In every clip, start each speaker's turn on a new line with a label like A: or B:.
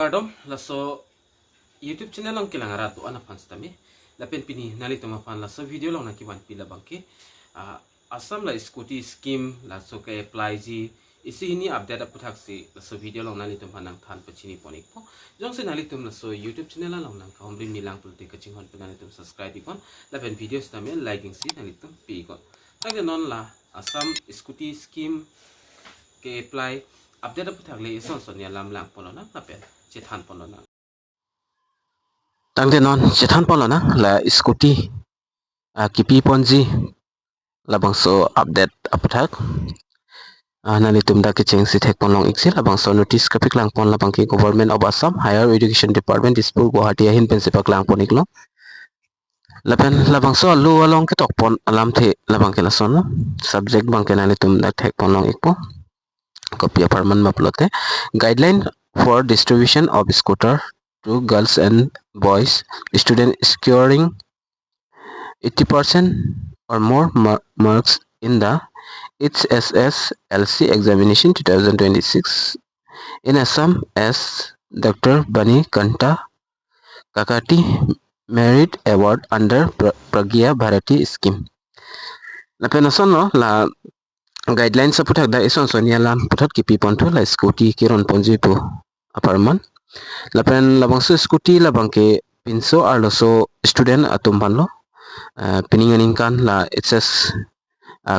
A: Pardon, laso YouTube channel lang kilang arato ana fans tami. Lapen pini nalito mapan laso video lang nakiwan pila bangki. Assam la Scooty scheme laso ke apply ji isi ini update aputhak si laso video lang nalito manang than pachini ponik po. Jong se nalito laso YouTube channel lang nang kahomri nilang pulte kaching hon pinalito subscribe ikon. Lapen videos tami liking si nalito pi ikon. Tagde non la Assam Scooty scheme ke apply update aputhak le ison son ya lam lang pono na lapen cethan pono na. Tangde non cethan pono na la Scooty kipi ponji labang so update aputhak nali tumda ke cheng si thek ponlong iksi labang so notice kapik lang pon labang ki Government of Assam Higher Education Department Dispur Guwahati ahin pensipak lang pon iklo lapen labang so lu along ke tok pon alam the labang ke lason no subject bang ke nali tumda thek ponlong ikpo copy apartment maplote guideline for distribution of scooter to girls and boys student scoring 80% or more marks in the HSResults examination 2026 in Assam as Dr. Bani Kanta Kakati Merit Award under PragyanBharati scheme. Lapenason no la guidelines sa puthak da ison sonia lam puthak ki pipon to la Scooty kiron ponji po apartment lapen labang so Scooty labang ke pinso arloso student atumpan lo pininganingkan la HS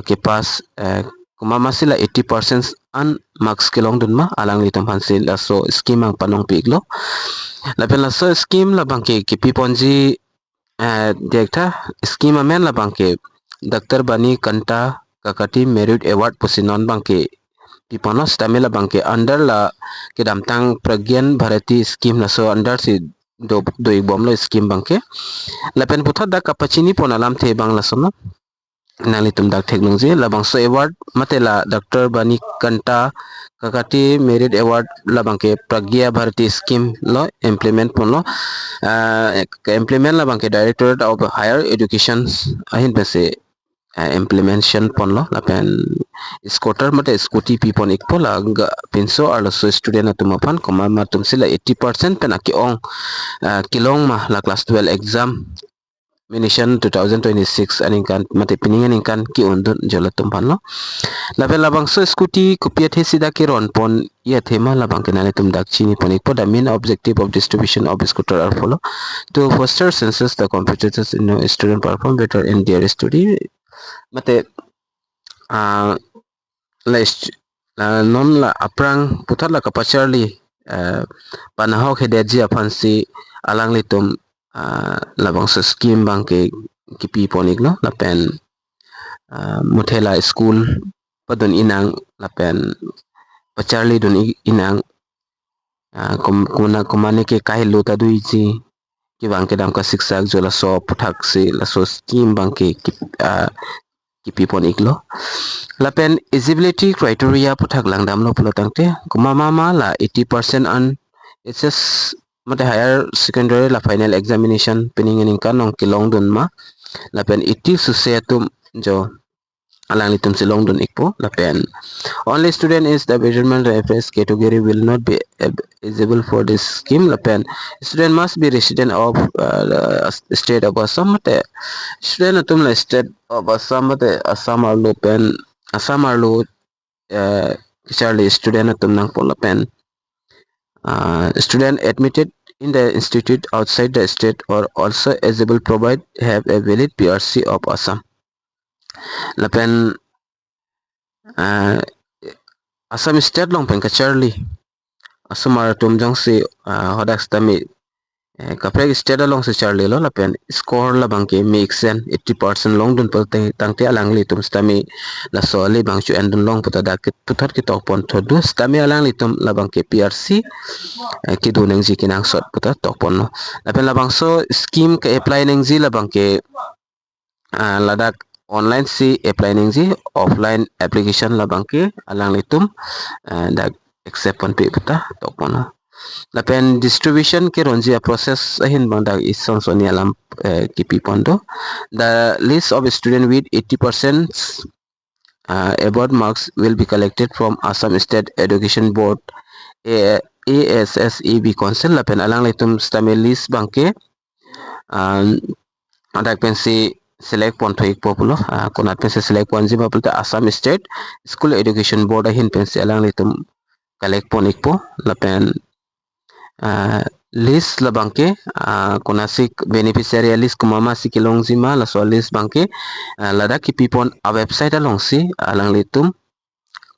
A: ke pas kumama sila 80% an marks kelong dun ma alang litam hansil la so scheme ang panong piglo lapen la so scheme labang ke piponji dekta scheme amen labang ke Dr. Bani Kanta Kakati Merit Award posinon bangke pipanos tamela bangke under la ke damtang PragyanBharati scheme na so under si do ibom lo scheme bangke lapen putha da kapachini pon alam the bang la sono nali tum dak technology labang so award matela Dr. Bani Kanta Kakati Merit Award labang ke PragyanBharati scheme lo implement pon lo implement labang ke Directorate of Higher Education ahin pese implementation pon lo lapen scooter mate Scooty pipon ikpo la pinso arlo so student atumapan koma matum sila 80% pen aki ong kilong ma la class 12 exam mination 2026 aningkan mate piningan ingkan ki undun jolatum pan lo lapen labang so Scooty kupiat he sida ki ron pon ya thema labang kenale tum dak chini pon ikpo the main objective of distribution of scooter are follow to foster senses the competitors in student perform better in their study mate non la aprang putat la kapacharli panahok hedeji apansi alang litum labang so scheme bangke kipi ponik no lapen muthela school padon inang lapen pacharli dun inang kumane ke kahilo taduiji ki bangke dam ka siksak jola so puthak si la so scheme bangke kipi pon iklo lapen eligibility criteria puthak langdam lo pulotangte kumama la 80% an HS mate higher secondary la final examination piningening kanong kilong dun ma lapen 80 susetum jo alang litum silong dun ikpo lapen only student is the measurement reference category will not be eligible for this scheme lapen student must be resident of state of Assam mate student atum la state of Assam mate Assam arlo pen Assam arlo kisarli student atum nang pon lapen student admitted in the institute outside the state or also eligible provide have a valid PRC of Assam lapen Assam state long pen kacharli asumar tumjang si hodak stami kapreg state long si charli lo lapen score la bangke mixen 80% long dun pelte tangte alang litum stami la soli bangchu endun long putada putat ki tokpon thodu stami alang litum la bangke PRC ki duneng ji kinang sot putat tokpon no lapen la bangso scheme ke apply neng ji la bangke ladak online si apply ningji offline application la bangke alang litum dak accept pon pe puta tokpon lapen distribution ke ronji process ahin bangdak ison soni alam kipi pondo the list of student with 80% above marks will be collected from Assam State Education Board ASSEB Council lapen alang litum stame list bangke adak pensi select pon thoik populo konat pensi select pon jiba pulte Assam State School Education Board ahin pensi alang litum collect pon ikpo lapen list la bangke konasik beneficiary list kumama sikilong jima la so list bangke lada kipi pon a website along si alang litum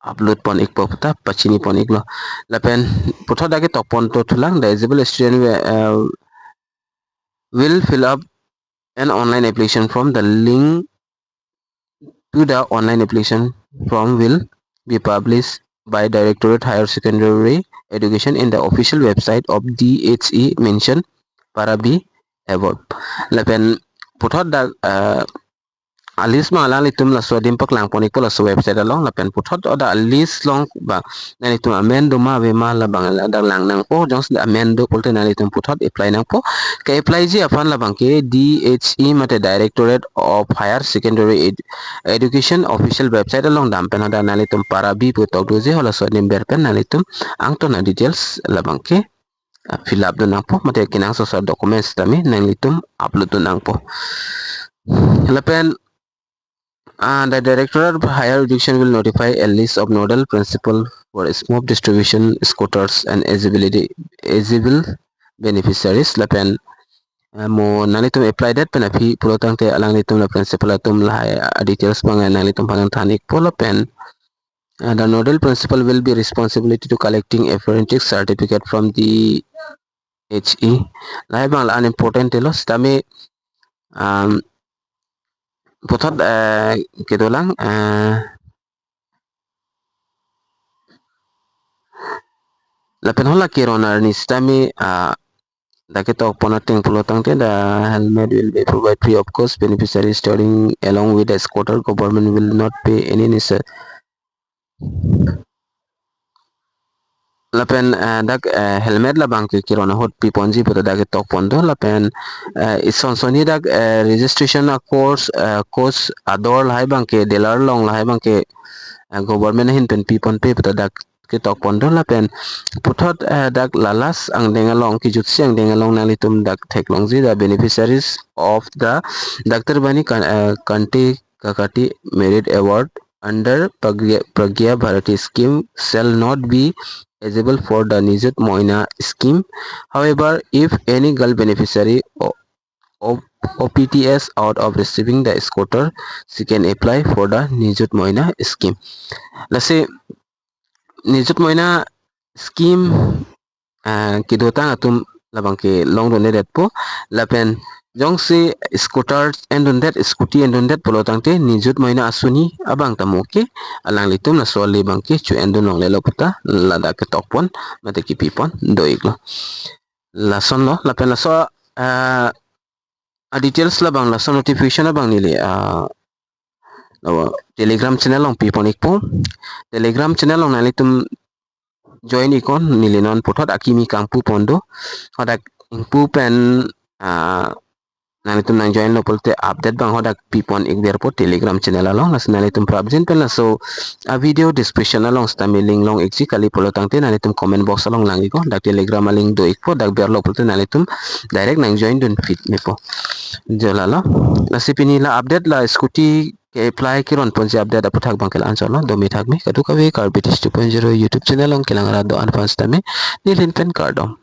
A: upload pon ikpo puta pachini pon iklo lapen putho dage topon to thulang the eligible student will fill up an online application form. The link to the online application form will be published by Directorate Higher Secondary Education in the official website of DHE mentioned para be above. Lapen puthot da list ma alang litum la so dimpak lang ponik la so website along lapen puthot oda list long ba nani tum amendo ma be ma la bang la lang nang po jongs da amendo polte nani tum puthot apply nang po ka apply ji afan la bang ke DHE mate Directorate of Higher Secondary Education official website along dam pen oda nani tum para bi putok do je hola so nim ber pen nani tum ang to na details la bang ke fill up do nang po mate kinang so documents tami nani tum upload do nang po lapen the Directorate of Higher Education will notify a list of nodal principal for smooth distribution scooters and eligible beneficiaries. Lapen mo nalitum apply that pen api pulotang te alang litum la principal atum la details pang nalitum panang thanik polo pen the nodal principal will be responsibility to collecting a forensic certificate from the HE. Lai bang la unimportant telos tami puthot gitu lang lapen hola kirona ni stami dake tok ponating pulotang te the helmet will be provided free of cost. Beneficiaries starting along with the scooter. Government will not pay any necessary lapen dak helmet la bang kirona hot pi ponji puto dake tok pondo lapen isonsoni dak registration course ador lai bang ke dealer long lai bang ke government hin pen pi pon pe puto dak ke tok pondo lapen puthot dak lalas ang dengalong ki jut siang dengalong nalitum dak theklong ji the beneficiaries of the Dr. Bani Kanti Kakati Merit Award under PragyanBharati scheme shall not be eligible for the Nijut Moina scheme. However, if any girl beneficiary of OPTS out of receiving the scooter, she can apply for the Nijut Moina scheme. Let's say Nijut Moina scheme kidotang atum labang ke long donet po lapen jong si scooter endondet scooty endondet polotang te Nijut Moina asuni abang tamuke alang litum na soli bangke chu endon long lelo puta lada ke tokpon mate ki pipon doiglo lason lo lapen laso details labang laso notification abang nili Telegram channel long pipon ikpo Telegram channel long nalitum join ikon nilinon puthot Akimi kampu pondo hodak ingpu pen nalitum nang join lo polte update bang hodak pipon ikber po Telegram channel along las nalitum prabjin pen laso a video description along stami link long ikji kali polotang te nalitum comment box along lang iko dak Telegram link do ikpo dak ber lo polte nalitum direct nang join dun fit me po jolalo nasipini la update la Scooty ke apply kiron ponji update aputhak bangkel ansolo domi thakmi kadu kawe carbetis 2.0 YouTube channel long kilang rado advance tame nilin pen cardom